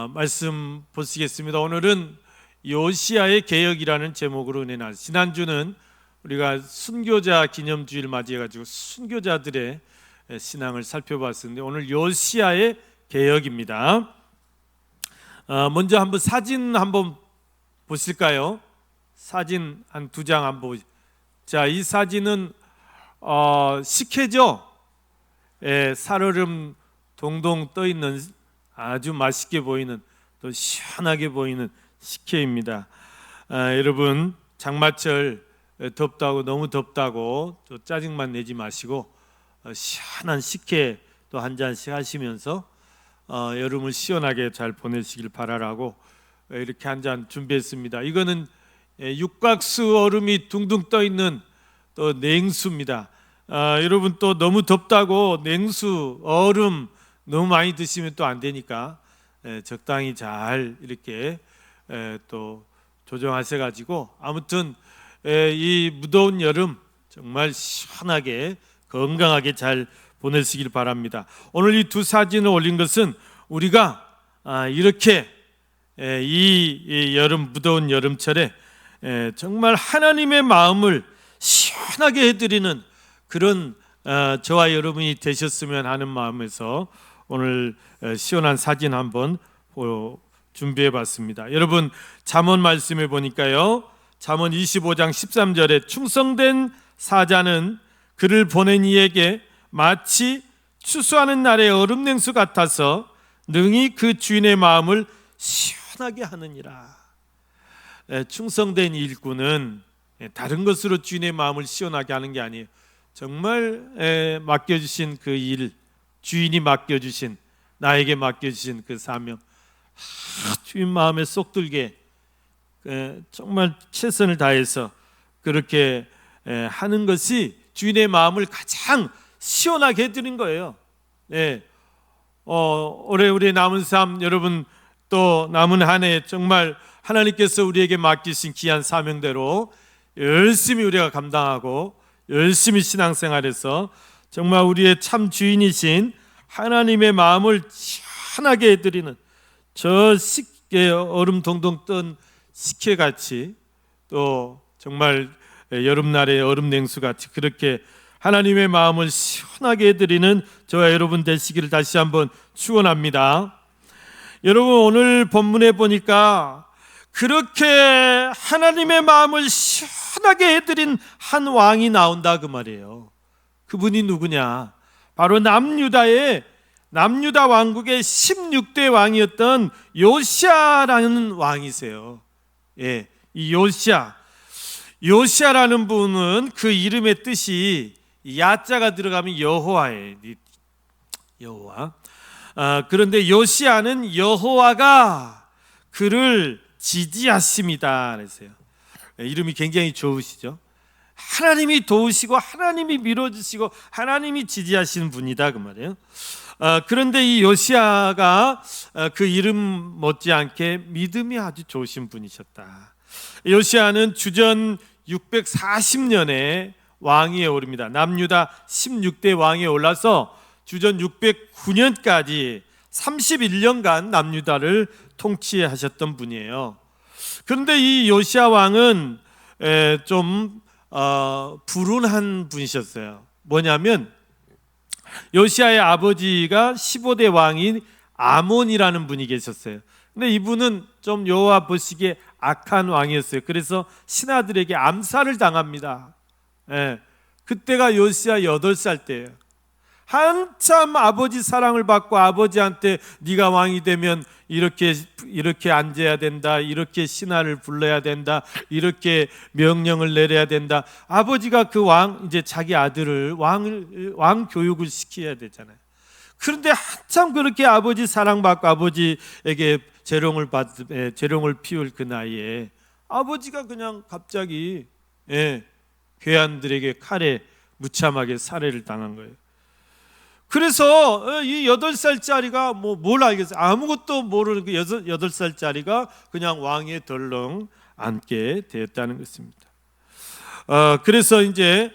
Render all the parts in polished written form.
말씀 보시겠습니다. 오늘은 요시야의 개혁이라는 제목으로 은혜 나눴습니다. 지난주는 우리가 순교자 기념주일 맞이해가지고 순교자들의 신앙을 살펴봤었는데 오늘 요시야의 개혁입니다. 먼저 한번 사진 한번 보실까요? 사진 한 두 장 한번 보시죠. 자, 이 사진은 식혜죠. 살얼음 동동 떠 있는 아주 맛있게 보이는 또 시원하게 보이는 식혜입니다. 여러분 장마철 덥다고 너무 덥다고 또 짜증만 내지 마시고 시원한 식혜 또 한 잔씩 하시면서 여름을 시원하게 잘 보내시길 바라라고 이렇게 한 잔 준비했습니다. 이거는 육각수 얼음이 둥둥 떠 있는 또 냉수입니다. 여러분 또 너무 덥다고 냉수 얼음 너무 많이 드시면 또 안 되니까 적당히 잘 이렇게 또 조정하셔가지고 아무튼 이 무더운 여름 정말 시원하게 건강하게 잘 보내시길 바랍니다. 오늘 이 두 사진을 올린 것은 우리가 이렇게 이 여름 무더운 여름철에 정말 하나님의 마음을 시원하게 해드리는 그런 저와 여러분이 되셨으면 하는 마음에서 오늘 시원한 사진 한번 준비해 봤습니다. 여러분 잠언 말씀에 보니까요, 잠언 25장 13절에 충성된 사자는 그를 보낸 이에게 마치 추수하는 날의 얼음 냉수 같아서 능히 그 주인의 마음을 시원하게 하느니라. 충성된 일꾼은 다른 것으로 주인의 마음을 시원하게 하는 게 아니에요. 정말 맡겨주신 그 일, 주인이 맡겨주신, 나에게 맡겨주신 그 사명, 주인 마음에 쏙 들게 정말 최선을 다해서 그렇게 하는 것이 주인의 마음을 가장 시원하게 해드린 거예요. 올해 우리 남은 삶, 여러분 또 남은 한 해 정말 하나님께서 우리에게 맡기신 귀한 사명대로 열심히 우리가 감당하고 열심히 신앙생활해서 정말 우리의 참 주인이신 하나님의 마음을 시원하게 해드리는 저 얼음 동동 뜬 식혜같이 또 정말 여름날의 얼음 냉수같이 그렇게 하나님의 마음을 시원하게 해드리는 저와 여러분 되시기를 다시 한번 축원합니다. 여러분 오늘 본문에 보니까 그렇게 하나님의 마음을 시원하게 해드린 한 왕이 나온다 그 말이에요. 그분이 누구냐? 바로 남유다 왕국의 16대 왕이었던 요시야라는 왕이세요. 이 요시야라는 분은 그 이름의 뜻이 야자가 들어가면 여호와예요. 여호와. 그런데 요시야는 여호와가 그를 지지하십니다 그랬어요. 이름이 굉장히 좋으시죠. 하나님이 도우시고 하나님이 밀어주시고 하나님이 지지하시는 분이다 그 말이에요. 그런데 이 요시야가 그 이름 못지않게 믿음이 아주 좋으신 분이셨다. 요시야는 주전 640년에 왕위에 오릅니다. 남유다 16대 왕위에 올라서 주전 609년까지 31년간 남유다를 통치하셨던 분이에요. 그런데 이 요시야 왕은 좀 불운한 분이셨어요. 뭐냐면 요시야의 아버지가 15대 왕인 아몬이라는 분이 계셨어요. 근데 이분은 좀 여호와 보시기에 악한 왕이었어요. 그래서 신하들에게 암살을 당합니다. 그때가 요시야 8살 때예요. 한참 아버지 사랑을 받고 아버지한테 네가 왕이 되면 이렇게 앉아야 된다, 이렇게 신하를 불러야 된다, 이렇게 명령을 내려야 된다. 아버지가 그 이제 자기 아들을 왕 교육을 시켜야 되잖아요. 그런데 한참 그렇게 아버지 사랑받고 아버지에게 재롱을 피울 그 나이에 아버지가 그냥 갑자기 괴한들에게 칼에 무참하게 살해를 당한 거예요. 그래서 이 8살짜리가 뭘 알겠어요? 아무것도 모르는 그 8살짜리가 그냥 왕에 덜렁 앉게 되었다는 것입니다. 그래서 이제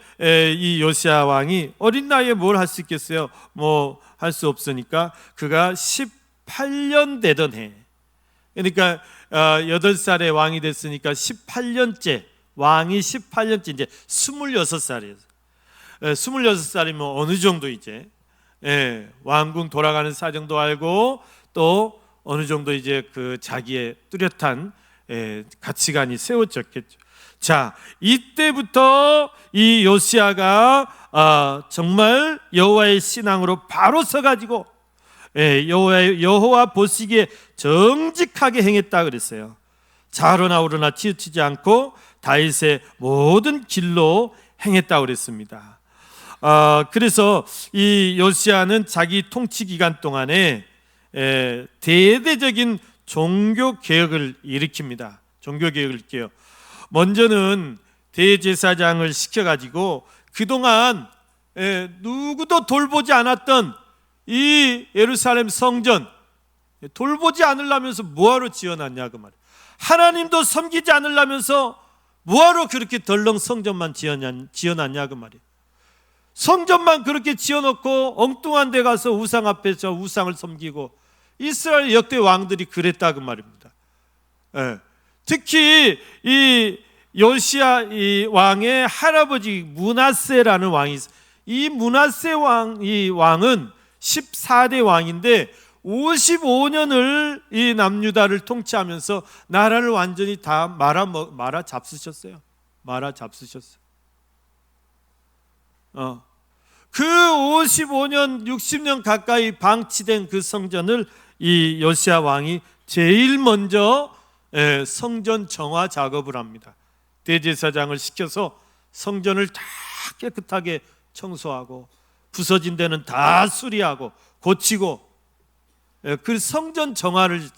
이 요시야 왕이 어린 나이에 뭘 할 수 있겠어요? 할 수 없으니까 그가 18년 되던 해 그러니까 8살에 왕이 됐으니까 18년째, 왕이 18년째, 이제 26살이에요. 26살이면 어느 정도 이제 왕궁 돌아가는 사정도 알고 또 어느 정도 이제 그 자기의 뚜렷한 가치관이 세워졌겠죠. 자, 이때부터 이 요시야가 정말 여호와의 신앙으로 바로 서가지고 여호와 보시기에 정직하게 행했다 그랬어요. 좌로나 우로나 치우치지 않고 다윗의 모든 길로 행했다 그랬습니다. 그래서 이 요시야는 자기 통치 기간 동안에 대대적인 종교 개혁을 일으킵니다. 종교 개혁을 일으켜요. 먼저는 대제사장을 시켜가지고 그동안 누구도 돌보지 않았던 이 예루살렘 성전 돌보지 않으려면서 뭐하러 지어놨냐 그 말이에요. 하나님도 섬기지 않으려면서 뭐하러 그렇게 덜렁 성전만 지어놨냐 그 말이에요. 성전만 그렇게 지어놓고 엉뚱한 데 가서 우상 앞에서 우상을 섬기고 이스라엘 역대 왕들이 그랬다 그 말입니다. 특히 이 요시야 이 왕의 할아버지 므낫세라는 왕이 있어요. 이 므낫세 이 왕은 14대 왕인데 55년을 이 남유다를 통치하면서 나라를 완전히 다 말아 잡수셨어요. 그 55년 60년 가까이 방치된 그 성전을 이 요시야 왕이 제일 먼저 성전 정화 작업을 합니다. 대제사장을 시켜서 성전을 다 깨끗하게 청소하고 부서진 데는 다 수리하고 고치고 그 성전 정화를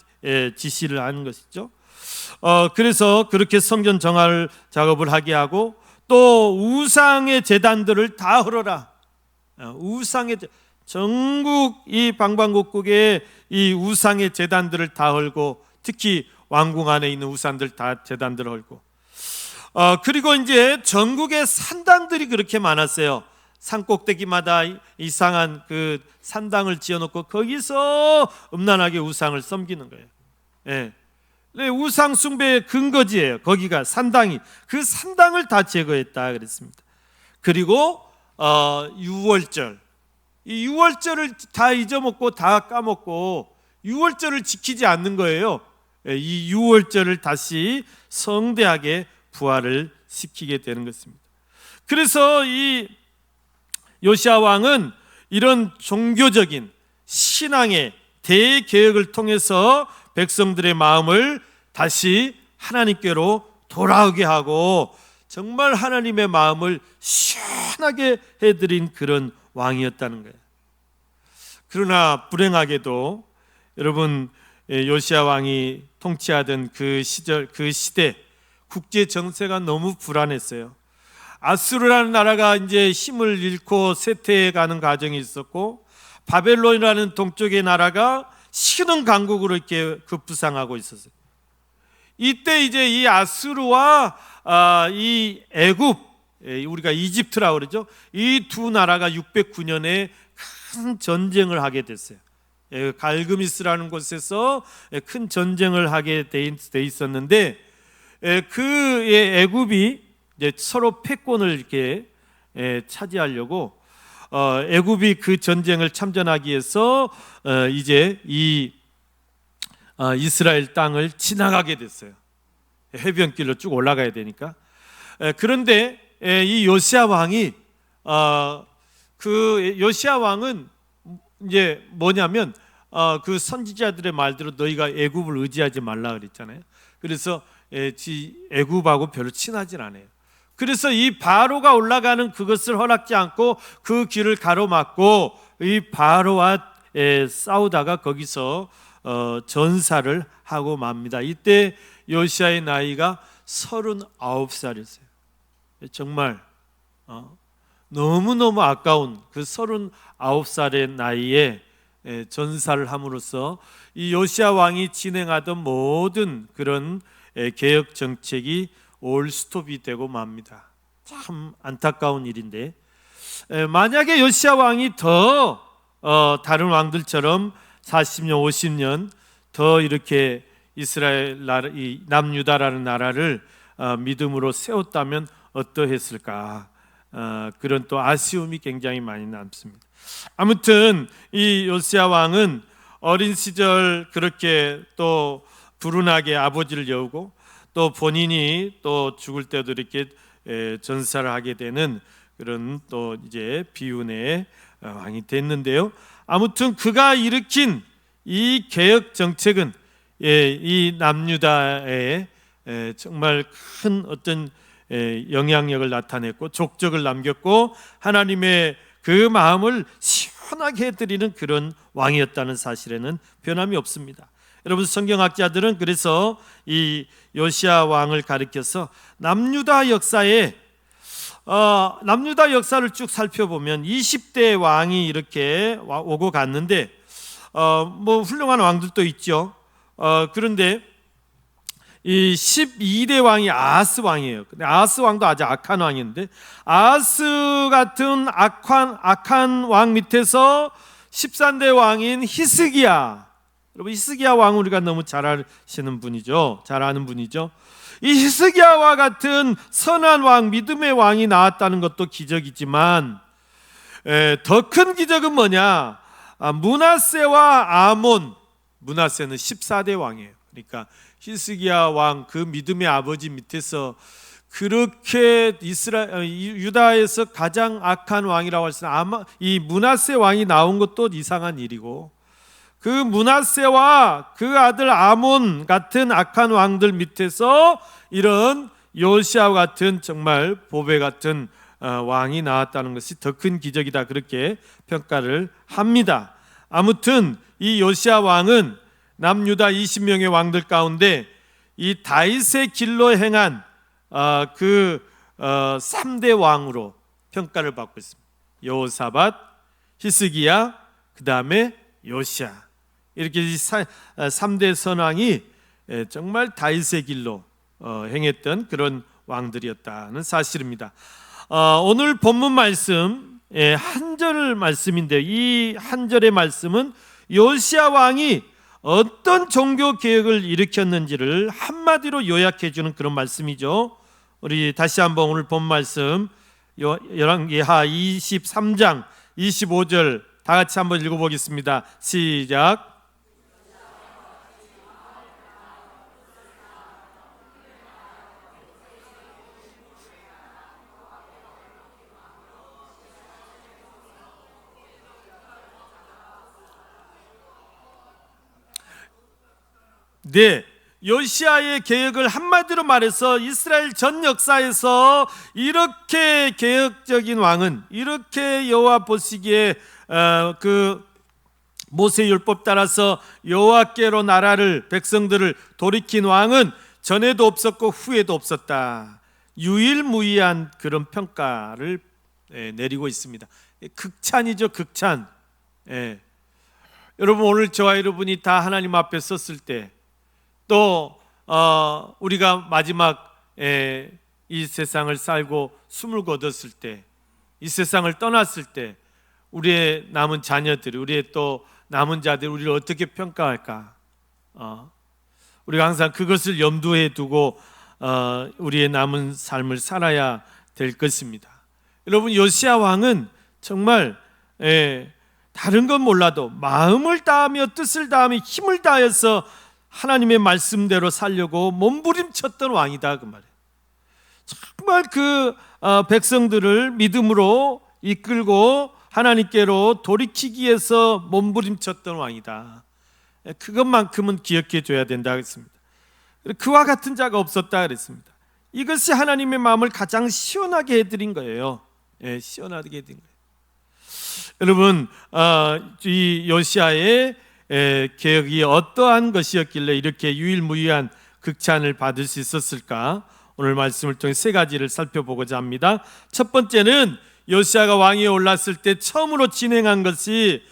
지시를 하는 것이죠. 그래서 그렇게 성전 정화를 작업을 하게 하고 또 우상의 제단들을 다 헐어라. 우상의 전국 이 방방곡곡에 이 우상의 제단들을 다 헐고 특히 왕궁 안에 있는 우상들 다 제단들을 헐고 그리고 이제 전국에 산당들이 그렇게 많았어요. 산 꼭대기마다 이상한 그 산당을 지어놓고 거기서 음란하게 우상을 섬기는 거예요. 우상 숭배의 근거지예요. 거기가 산당이 그 산당을 다 제거했다 그랬습니다. 그리고 유월절 이 유월절을 다 잊어먹고 다 까먹고 유월절을 지키지 않는 거예요. 이 유월절을 다시 성대하게 부활을 시키게 되는 것입니다. 그래서 이 요시야 왕은 이런 종교적인 신앙의 대개혁을 통해서 백성들의 마음을 다시 하나님께로 돌아오게 하고 정말 하나님의 마음을 시원하게 해드린 그런 왕이었다는 거예요. 그러나 불행하게도 여러분 요시야 왕이 통치하던 그 시절 그 시대 국제 정세가 너무 불안했어요. 아수르라는 나라가 이제 힘을 잃고 쇠퇴해가는 과정이 있었고 바벨론이라는 동쪽의 나라가 신흥 강국으로 이렇게 급부상하고 있었어요. 이때 이제 이 아수르와 이 애굽 우리가 이집트라고 그러죠. 이 두 나라가 609년에 큰 전쟁을 하게 됐어요. 갈그미스라는 곳에서 큰 전쟁을 하게 돼 있었는데 그 애굽이 이제 서로 패권을 이렇게 차지하려고 애굽이 그 전쟁을 참전하기 위해서 이제 이 이스라엘 땅을 지나가게 됐어요. 해변길로 쭉 올라가야 되니까. 그런데 이 요시야 왕이 그 요시야 왕은 이제 뭐냐면 그 선지자들의 말대로 너희가 애굽을 의지하지 말라 그랬잖아요. 그래서 애굽하고 별로 친하진 않아요. 그래서 이 바로가 올라가는 그것을 허락지 않고 그 길을 가로막고 이 바로와 싸우다가 거기서 전사를 하고 맙니다. 이때 요시야의 나이가 39살이었어요. 정말 너무너무 아까운 그 39살의 나이에 전사를 함으로써 이 요시야 왕이 진행하던 모든 그런 개혁 정책이 올 스톱이 되고 맙니다. 참 안타까운 일인데 만약에 요시야 왕이 더 다른 왕들처럼 40년 50년 더 이렇게 이스라엘 나라, 이 남유다라는 나라를 믿음으로 세웠다면 어떠했을까? 그런 또 아쉬움이 굉장히 많이 남습니다. 아무튼 이 요시야 왕은 어린 시절 그렇게 또 불운하게 아버지를 여우고 또 본인이 또 죽을 때도 이렇게 전사를 하게 되는 그런 또 이제 비운의 왕이 됐는데요. 아무튼 그가 일으킨 이 개혁 정책은 이 남유다에 정말 큰 어떤 영향력을 나타냈고 족적을 남겼고 하나님의 그 마음을 시원하게 해드리는 그런 왕이었다는 사실에는 변함이 없습니다. 여러분, 성경학자들은 그래서 이 요시야 왕을 가리켜서 남유다 역사에 남유다 역사를 쭉 살펴보면 20대 왕이 이렇게 오고 갔는데 뭐 훌륭한 왕들도 있죠. 그런데 이 12대 왕이 아하스 왕이에요. 근데 아하스 왕도 아주 악한 왕인데 아하스 같은 악한 왕 밑에서 13대 왕인 히스기야. 여러분, 히스기야 왕은 우리가 너무 잘 아시는 분이죠. 잘 아는 분이죠. 이 히스기야와 같은 선한 왕, 믿음의 왕이 나왔다는 것도 기적이지만 더 큰 기적은 뭐냐? 므낫세와 아몬. 므낫세는 14대 왕이에요. 그러니까 히스기야 왕, 그 믿음의 아버지 밑에서 그렇게 유다에서 가장 악한 왕이라고 할 수 있는 아마 이 므낫세 왕이 나온 것도 이상한 일이고, 그 므낫세와 그 아들 아몬 같은 악한 왕들 밑에서 이런 요시야 같은 정말 보배 같은 왕이 나왔다는 것이 더 큰 기적이다, 그렇게 평가를 합니다. 아무튼 이 요시야 왕은 남유다 20명의 왕들 가운데 이 다윗의 길로 행한 그 3대 왕으로 평가를 받고 있습니다. 여호사밧, 히스기야, 그 다음에 요시야. 이렇게 3대 선왕이 정말 다윗의 길로 행했던 그런 왕들이었다는 사실입니다. 오늘 본문 말씀 한 절 말씀인데, 이 한 절의 말씀은 요시야 왕이 어떤 종교 개혁을 일으켰는지를 한마디로 요약해 주는 그런 말씀이죠. 우리 다시 한번 오늘 본 말씀 열왕기하 23장 25절 다 같이 한번 읽어보겠습니다. 시작. 네, 요시야의 개혁을 한마디로 말해서 이스라엘 전 역사에서 이렇게 개혁적인 왕은, 이렇게 여호와 보시기에 그 모세 율법 따라서 여호와께로 나라를, 백성들을 돌이킨 왕은 전에도 없었고 후에도 없었다. 유일무이한 그런 평가를 내리고 있습니다. 극찬이죠, 극찬. 여러분, 오늘 저와 여러분이 다 하나님 앞에 섰을 때, 또 우리가 마지막 이 세상을 살고 숨을 거뒀을 때, 이 세상을 떠났을 때 우리의 남은 자녀들이, 우리의 또 남은 자들이 우리를 어떻게 평가할까? 우리가 항상 그것을 염두에 두고 우리의 남은 삶을 살아야 될 것입니다. 여러분, 요시야 왕은 정말 다른 건 몰라도 마음을 다하며 뜻을 다하며 힘을 다해서 하나님의 말씀대로 살려고 몸부림쳤던 왕이다, 그 말이에요. 정말 그 백성들을 믿음으로 이끌고 하나님께로 돌이키기 위해서 몸부림쳤던 왕이다. 그것만큼은 기억해 줘야 된다 그랬습니다. 그와 같은 자가 없었다 그랬습니다. 이것이 하나님의 마음을 가장 시원하게 해드린 거예요. 시원하게 해드린 거예요. 여러분, 이 요시야의 개혁이 어떠한 것이었길래 이렇게 유일무이한 극찬을 받을 수 있었을까? 오늘 말씀을 통해 세 가지를 살펴보고자 합니다. 첫 번째는 요시야가 왕위에 올랐을 때 처음으로 진행한 것이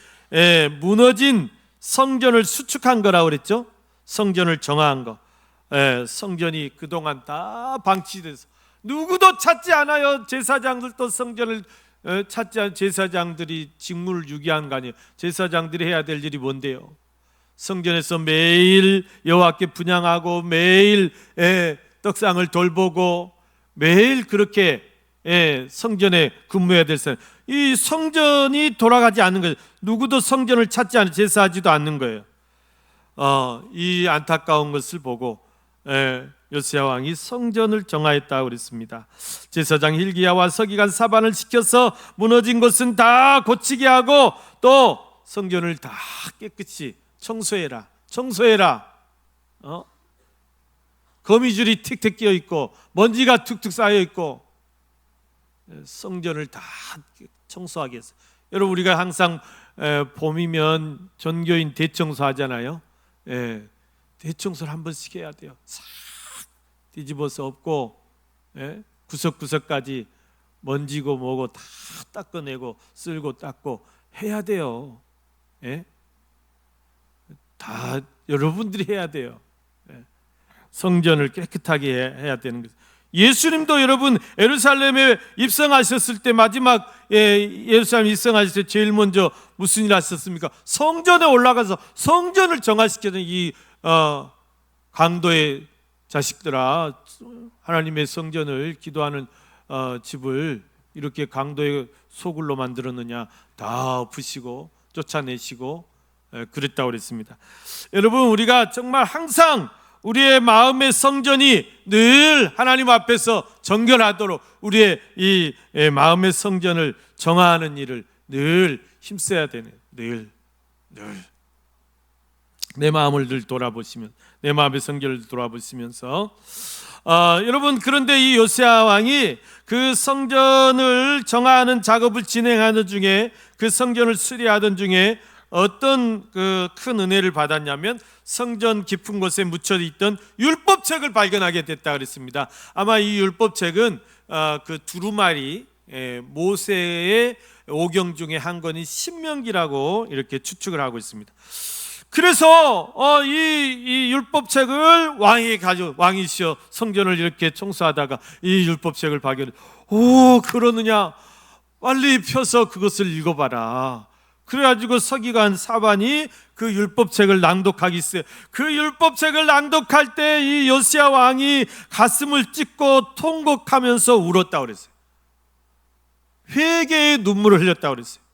무너진 성전을 수축한 거라고 그랬죠. 성전을 정화한 거. 성전이 그동안 다 방치돼서 누구도 찾지 않아요. 제사장들도 성전을 찾지 않은, 제사장들이 직무를 유기한 거 아니에요. 제사장들이 해야 될 일이 뭔데요? 성전에서 매일 여호와께 분향하고 매일 떡상을 돌보고 매일 그렇게 성전에 근무해야 될 사람, 이 성전이 돌아가지 않는 거예요. 누구도 성전을 찾지 않고 제사하지도 않는 거예요. 이 안타까운 것을 보고 요시야 왕이 성전을 정하였다고 그랬습니다. 제사장 hil기야와 서기관 사반을 시켜서 무너진 것은 다 고치게 하고 또 성전을 다 깨끗이 청소해라. 거미줄이 틱틱 끼어 있고 먼지가 툭툭 쌓여 있고 성전을 다 청소하게 했어요. 여러분, 우리가 항상 봄이면 전교인 대청소하잖아요. 대청소를 한 번씩 해야 돼요. 싹 뒤집어서 엎고 구석구석까지 먼지고 뭐고 다 닦아내고 쓸고 닦고 해야 돼요. 다 여러분들이 해야 돼요. 성전을 깨끗하게 해야 되는 거죠. 예수님도 여러분 예루살렘에 입성하셨을 때 마지막 예루살렘 입성하실 때 제일 먼저 무슨 일 하셨습니까? 성전에 올라가서 성전을 정화시키는 이 강도의 자식들아, 하나님의 성전을 기도하는 집을 이렇게 강도의 소굴로 만들었느냐, 다 엎으시고 쫓아내시고 그랬다고 그랬습니다. 여러분, 우리가 정말 항상 우리의 마음의 성전이 늘 하나님 앞에서 정결하도록 우리의 이 마음의 성전을 정화하는 일을 늘 힘써야 되네. 늘 내 마음을 늘 돌아보시면, 내 마음의 성전을 돌아보시면서 여러분, 그런데 이 요시야 왕이 그 성전을 정화하는 작업을 진행하는 중에, 그 성전을 수리하던 중에 어떤 그 큰 은혜를 받았냐면 성전 깊은 곳에 묻혀 있던 율법책을 발견하게 됐다 그랬습니다. 아마 이 율법책은 그 두루마리 모세의 오경 중에 한 권인 신명기라고 이렇게 추측을 하고 있습니다. 그래서 이 율법책을 왕이시여 성전을 이렇게 청소하다가 이 율법책을 발견해, 그러느냐, 빨리 펴서 그것을 읽어봐라. 그래가지고 서기관 사반이 그 율법책을 낭독하기 시작해요. 그 율법책을 낭독할 때 이 요시야 왕이 가슴을 찢고 통곡하면서 울었다고 그랬어요. 회개의 눈물을 흘렸다고 그랬어요.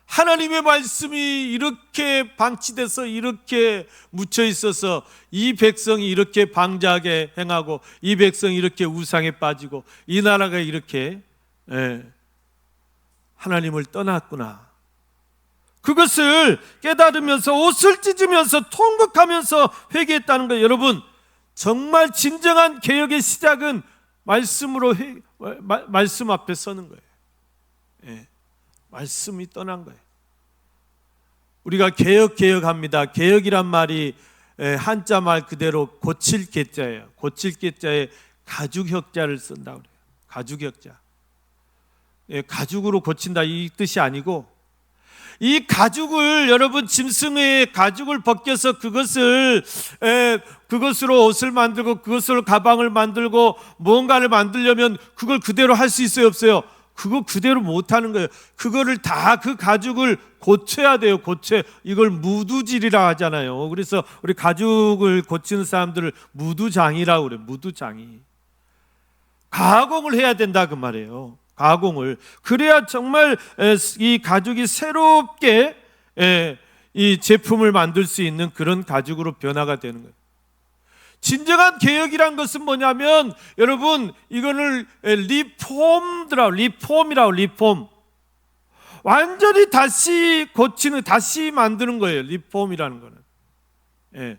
하나님의 말씀이 이렇게 방치돼서 이렇게 묻혀 있어서 이 백성이 이렇게 방자하게 행하고 이 백성이 이렇게 우상에 빠지고 이 나라가 이렇게 하나님을 떠났구나. 그것을 깨달으면서 옷을 찢으면서 통곡하면서 회개했다는 거예요. 여러분, 정말 진정한 개혁의 시작은 말씀으로 말씀 앞에 서는 거예요. 말씀이 떠난 거예요. 우리가 개혁합니다. 개혁이란 말이 한자 말 그대로 고칠 개자예요. 고칠 개자에 가죽혁자를 쓴다고 그래요. 가죽혁자. 가죽으로 고친다 이 뜻이 아니고, 이 가죽을, 여러분, 짐승의 가죽을 벗겨서 그것으로 옷을 만들고 그것으로 가방을 만들고 무언가를 만들려면 그걸 그대로 할 수 있어요, 없어요? 그거 그대로 못 하는 거예요. 그거를 다 그 가죽을 고쳐야 돼요. 이걸 무두질이라 하잖아요. 그래서 우리 가죽을 고치는 사람들을 무두장이라고 그래요. 무두장이. 가공을 해야 된다 그 말이에요. 가공을. 그래야 정말 이 가죽이 새롭게 이 제품을 만들 수 있는 그런 가죽으로 변화가 되는 거예요. 진정한 개혁이란 것은 뭐냐면, 여러분, 이거를 리폼. 완전히 다시 고치는, 다시 만드는 거예요. 리폼이라는 거는.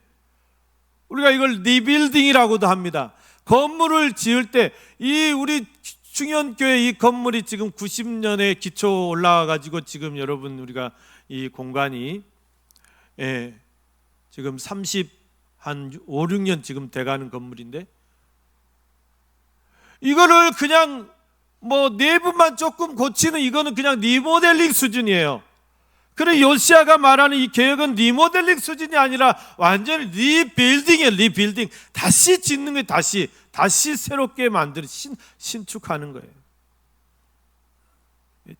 우리가 이걸 리빌딩이라고도 합니다. 건물을 지을 때, 이 우리 충현교회 이 건물이 지금 90년에 기초 올라와가지고 지금 여러분 우리가 이 공간이 지금 한 5, 6년 지금 돼가는 건물인데, 이거를 그냥 뭐 내부만 조금 고치는, 이거는 그냥 리모델링 수준이에요. 그래, 요시야가 말하는 이 개혁은 리모델링 수준이 아니라 완전히 리빌딩이에요. 리빌딩. 다시 짓는 거예요. 다시 새롭게 만들어 신축하는 거예요.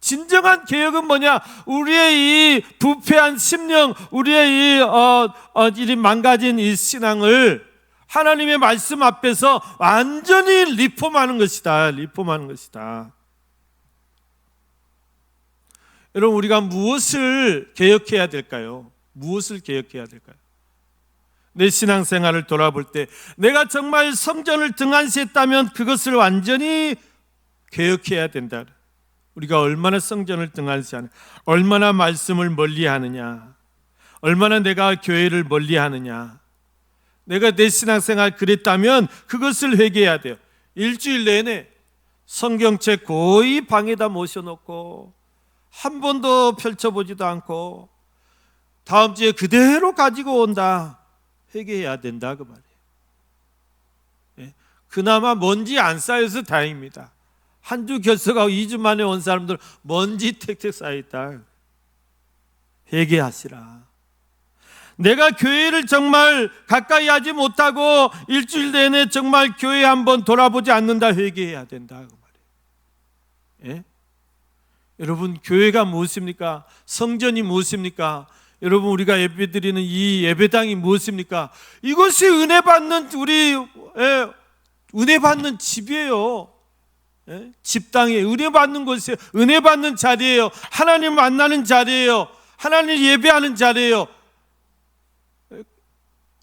진정한 개혁은 뭐냐? 우리의 이 부패한 심령, 우리의 이 망가진 이 신앙을 하나님의 말씀 앞에서 완전히 리폼하는 것이다. 리폼하는 것이다. 여러분, 우리가 무엇을 개혁해야 될까요? 무엇을 개혁해야 될까요? 내 신앙생활을 돌아볼 때 내가 정말 성전을 등한시했다면 그것을 완전히 개혁해야 된다. 우리가 얼마나 성전을 등한시하느냐, 얼마나 말씀을 멀리하느냐, 얼마나 내가 교회를 멀리하느냐. 내가 내 신앙생활 그랬다면 그것을 회개해야 돼요. 일주일 내내 성경책 거의 방에다 모셔놓고 한 번도 펼쳐보지도 않고 다음 주에 그대로 가지고 온다. 회개해야 된다 그 말이에요. 그나마 먼지 안 쌓여서 다행입니다. 한 주 결석하고 2주 만에 온 사람들 먼지 택택 쌓여있다. 회개하시라. 내가 교회를 정말 가까이 하지 못하고 일주일 내내 정말 교회 한번 돌아보지 않는다. 회개해야 된다 그 말이에요. 예? 여러분, 교회가 무엇입니까? 성전이 무엇입니까? 여러분, 우리가 예배드리는 이 예배당이 무엇입니까? 이것이 은혜 받는 은혜 받는 집이에요. 집당에 은혜 받는 곳이에요. 은혜 받는 자리예요. 하나님 만나는 자리예요. 하나님 예배하는 자리예요.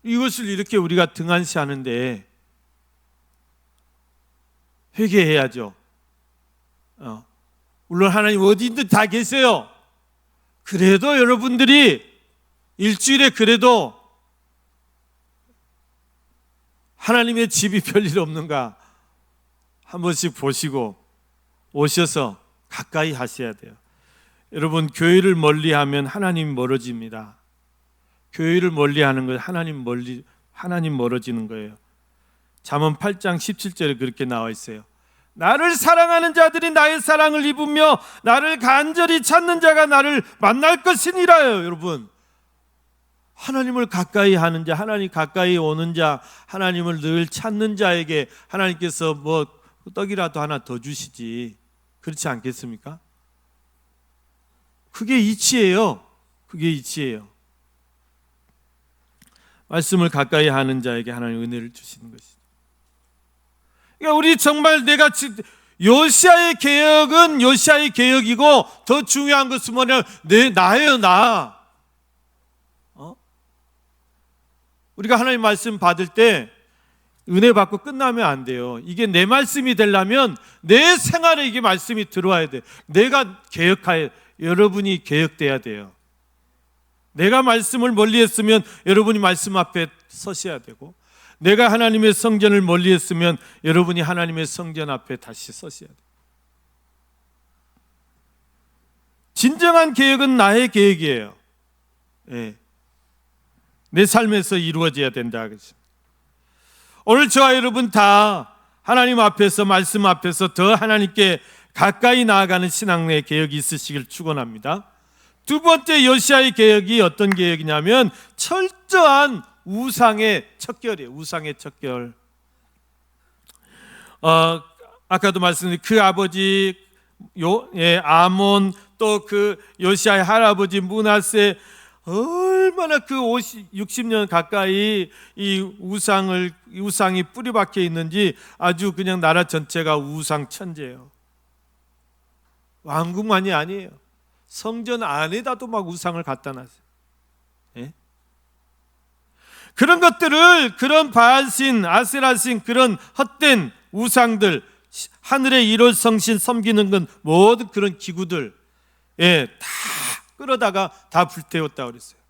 이것을 이렇게 우리가 등한시하는데 회개해야죠. 물론 하나님 어디든 다 계세요. 그래도 여러분들이 일주일에 그래도 하나님의 집이 별일 없는가 한 번씩 보시고 오셔서 가까이 하셔야 돼요. 여러분, 교회를 멀리하면 하나님 멀어집니다. 교회를 멀리하는 건 하나님 멀어지는 거예요. 잠언 8장 17절에 그렇게 나와 있어요. 나를 사랑하는 자들이 나의 사랑을 입으며 나를 간절히 찾는 자가 나를 만날 것이니라요. 여러분, 하나님을 가까이 하는 자, 하나님 가까이 오는 자, 하나님을 늘 찾는 자에게 하나님께서 뭐 떡이라도 하나 더 주시지, 그렇지 않겠습니까? 그게 이치예요. 그게 이치예요. 말씀을 가까이 하는 자에게 하나님 은혜를 주시는 것이죠. 그러니까 우리 정말 내가 요시아의 개혁은 요시아의 개혁이고 더 중요한 것은 뭐냐? 나예요, 나. 우리가 하나님 말씀 받을 때 은혜 받고 끝나면 안 돼요. 이게 내 말씀이 되려면 내 생활에 이게 말씀이 들어와야 돼. 내가 개혁해야, 여러분이 개혁돼야 돼요. 내가 말씀을 멀리했으면 여러분이 말씀 앞에 서셔야 되고, 내가 하나님의 성전을 멀리했으면 여러분이 하나님의 성전 앞에 다시 서셔야 돼요. 진정한 개혁은 나의 개혁이에요. 예. 내 삶에서 이루어져야 된다. 오늘 저와 여러분 다 하나님 앞에서, 말씀 앞에서 더 하나님께 가까이 나아가는 신앙의 개혁이 있으시길 축원합니다. 두 번째 요시아의 개혁이 어떤 개혁이냐면 철저한 우상의 척결이에요. 우상의 척결. 아까도 말씀드린 그 아버지 아몬, 또 그 요시아의 할아버지 므낫세, 얼마나 그 60년 가까이 이 우상이 뿌리박혀 있는지 아주 그냥 나라 전체가 우상 천재예요. 왕궁만이 아니에요. 성전 안에다도 막 우상을 갖다 놨어요. 예? 그런 것들을, 그런 바알신, 아세라신, 그런 헛된 우상들, 하늘의 일월성신 섬기는 건 모든 그런 기구들, 다 끌어다가 다 불태웠다고 그랬어요.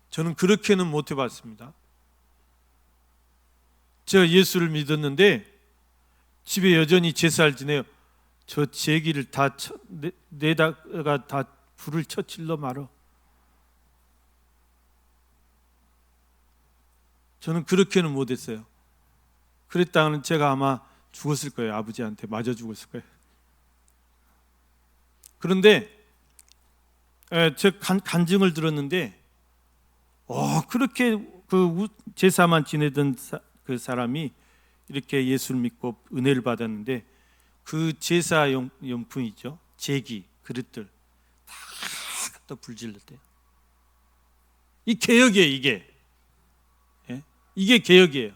저는 그렇게는 못 해봤습니다. 제가 예수를 믿었는데 집에 여전히 제사를 지내요. 저 제기를 다 내다가 다 불을 쳐질러 말어. 저는 그렇게는 못했어요. 그랬다가는 제가 아마 죽었을 거예요. 아버지한테 맞아 죽었을 거예요. 그런데 제가 간증을 들었는데 그렇게 그 제사만 지내던 그 사람이 이렇게 예수를 믿고 은혜를 받았는데 그 제사 용품이죠. 제기, 그릇들 다 갖다 불질렀대요. 이 개혁이에요. 이게 이게 개혁이에요.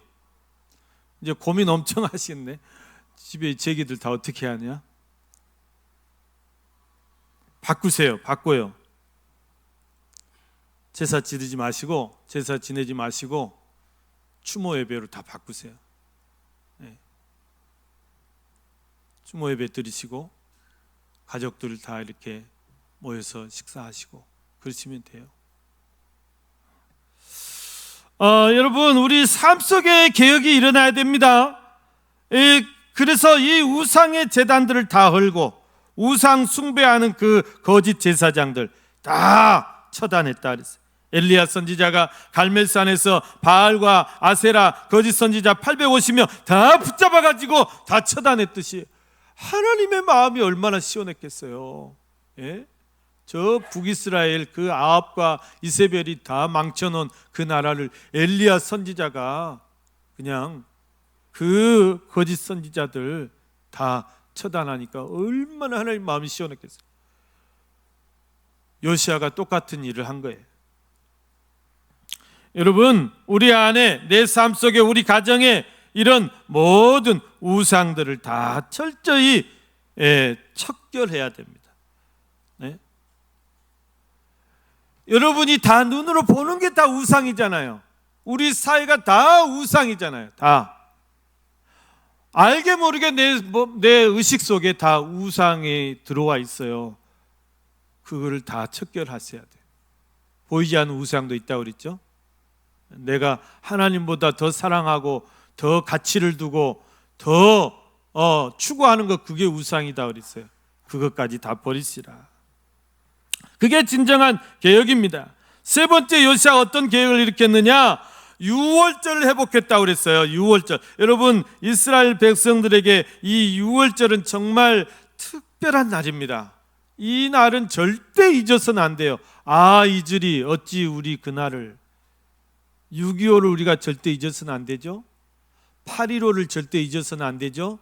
이제 고민 엄청 하시겠네. 집에 제기들 다 어떻게 하냐? 바꾸세요. 바꿔요. 제사 지내지 마시고 추모 예배로 다 바꾸세요. 추모 예배 드리시고 가족들 다 이렇게 모여서 식사하시고 그러시면 돼요. 여러분, 우리 삶 속에 개혁이 일어나야 됩니다. 그래서 이 우상의 제단들을 다 헐고 우상 숭배하는 그 거짓 제사장들 다 처단했다 그랬어요. 엘리야 선지자가 갈멜산에서 바알과 아세라 거짓 선지자 850명 다 붙잡아가지고 다 처단했듯이 하나님의 마음이 얼마나 시원했겠어요. 저 북이스라엘 그 아합과 이세벨이 다 망쳐놓은 그 나라를 엘리야 선지자가 그냥 그 거짓 선지자들 다 처단하니까 얼마나 하나님 마음이 시원했겠어요. 요시아가 똑같은 일을 한 거예요. 여러분, 우리 안에, 내 삶 속에, 우리 가정에 이런 모든 우상들을 다 철저히 척결해야 됩니다. 여러분이 다 눈으로 보는 게 다 우상이잖아요. 우리 사회가 다 우상이잖아요. 다 알게 모르게 내 의식 속에 다 우상이 들어와 있어요. 그거를 다 척결하셔야 돼요. 보이지 않는 우상도 있다고 그랬죠. 내가 하나님보다 더 사랑하고 더 가치를 두고 더 추구하는 것, 그게 우상이다 그랬어요. 그것까지 다 버리시라. 그게 진정한 개혁입니다. 세 번째, 요시아가 어떤 개혁을 일으켰느냐? 유월절을 회복했다고 그랬어요. 유월절. 여러분, 이스라엘 백성들에게 이 유월절은 정말 특별한 날입니다. 이 날은 절대 잊어서는 안 돼요. 잊으리 어찌 우리 그날을. 6.25를 우리가 절대 잊어서는 안 되죠. 8.15를 절대 잊어서는 안 되죠.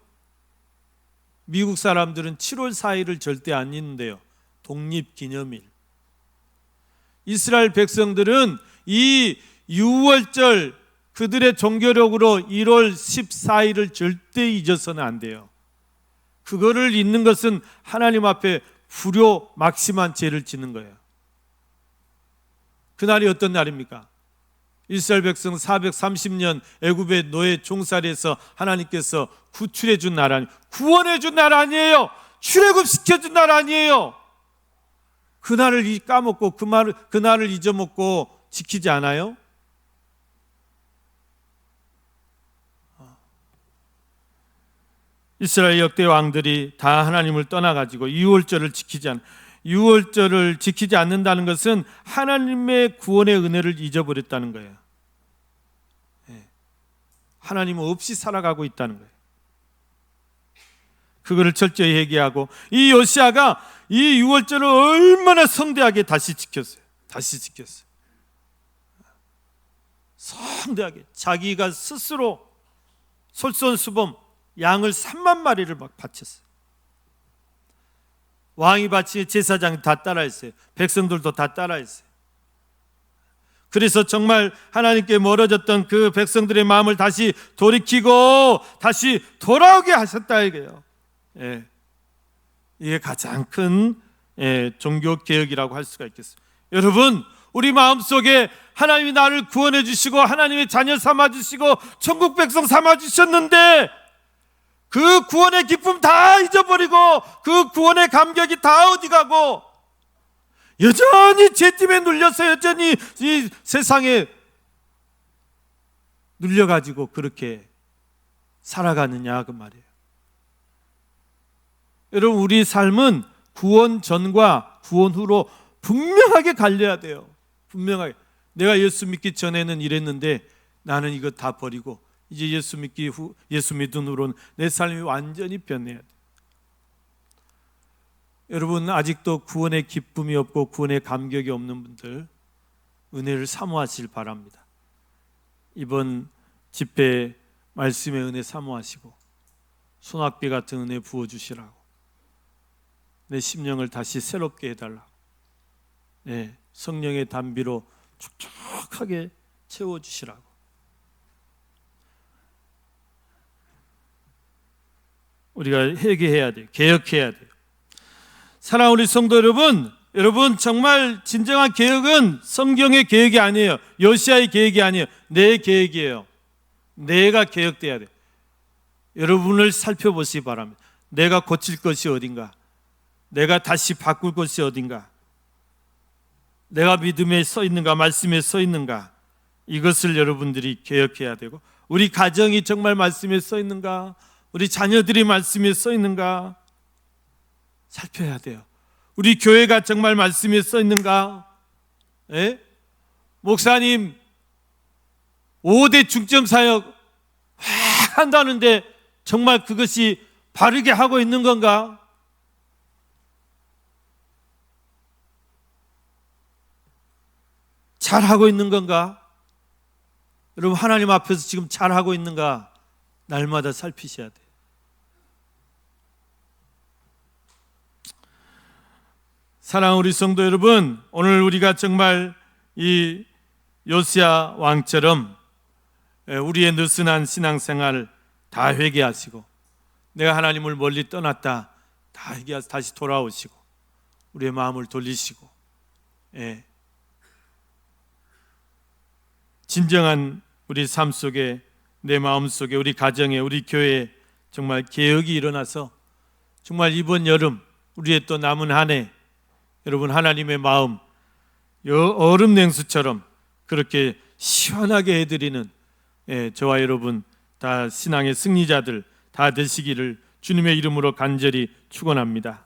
미국 사람들은 7월 4일을 절대 안 잊는데요. 독립기념일. 이스라엘 백성들은 이 6월절, 그들의 종교력으로 1월 14일을 절대 잊어서는 안 돼요. 그거를 잊는 것은 하나님 앞에 불효 막심한 죄를 짓는 거예요. 그날이 어떤 날입니까? 이스라엘 백성 430년 애굽의 노예 종살이에서 하나님께서 구출해 준 날 아니에요. 구원해 준 날 아니에요. 출애굽시켜 준 날 아니에요. 그날을 까먹고 그날을 잊어먹고 지키지 않아요? 이스라엘 역대 왕들이 다 하나님을 떠나가지고 유월절을 지키지 않아요. 유월절을 지키지 않는다는 것은 하나님의 구원의 은혜를 잊어버렸다는 거예요. 하나님 없이 살아가고 있다는 거예요. 그거를 철저히 회개하고, 이 요시아가 이 유월절을 얼마나 성대하게 다시 지켰어요. 성대하게 자기가 스스로 솔선수범 양을 3만 마리를 막 바쳤어요. 왕이 바치 제사장이 다 따라했어요. 백성들도 다 따라했어요. 그래서 정말 하나님께 멀어졌던 그 백성들의 마음을 다시 돌이키고 다시 돌아오게 하셨다 이거예요. 이게 가장 큰 종교개혁이라고 할 수가 있겠어요. 여러분, 우리 마음속에 하나님이 나를 구원해 주시고 하나님의 자녀 삼아 주시고 천국 백성 삼아 주셨는데 그 구원의 기쁨 다 잊어버리고 그 구원의 감격이 다 어디 가고 여전히 죄짐에 눌려서 여전히 이 세상에 눌려가지고 그렇게 살아가느냐 그 말이에요. 여러분, 우리 삶은 구원 전과 구원 후로 분명하게 갈려야 돼요. 분명하게. 내가 예수 믿기 전에는 이랬는데 나는 이거 다 버리고 이제 예수 믿은 후로는 내 삶이 완전히 변해야 돼요. 여러분, 아직도 구원의 기쁨이 없고 구원의 감격이 없는 분들 은혜를 사모하시길 바랍니다. 이번 집회 말씀의 은혜 사모하시고 소낙비 같은 은혜 부어주시라고, 내 심령을 다시 새롭게 해달라고, 성령의 담비로 촉촉하게 채워주시라고. 우리가 회개해야 돼요. 개혁해야 돼요. 사랑하는 우리 성도 여러분, 정말 진정한 개혁은 성경의 개혁이 아니에요. 요시아의 개혁이 아니에요. 내 개혁이에요. 내가 개혁돼야 돼요. 여러분을 살펴보시기 바랍니다. 내가 고칠 것이 어딘가, 내가 다시 바꿀 것이 어딘가, 내가 믿음에 서 있는가, 말씀에 서 있는가, 이것을 여러분들이 개혁해야 되고, 우리 가정이 정말 말씀에 서 있는가, 우리 자녀들이 말씀에 서 있는가 살펴야 돼요. 우리 교회가 정말 말씀에 써 있는가? 목사님 5대 중점 사역 한다는데 정말 그것이 바르게 하고 있는 건가? 잘하고 있는 건가? 여러분, 하나님 앞에서 지금 잘하고 있는가 날마다 살피셔야 돼요. 사랑하는 우리 성도 여러분, 오늘 우리가 정말 이 요시야 왕처럼 우리의 느슨한 신앙생활 다 회개하시고, 내가 하나님을 멀리 떠났다 다 회개하시 다시 돌아오시고, 우리의 마음을 돌리시고, 진정한 우리 삶 속에, 내 마음 속에, 우리 가정에, 우리 교회에 정말 개혁이 일어나서 정말 이번 여름, 우리의 또 남은 한 해, 여러분 하나님의 마음 얼음 냉수처럼 그렇게 시원하게 해드리는 저와 여러분 다 신앙의 승리자들 다 되시기를 주님의 이름으로 간절히 축원합니다.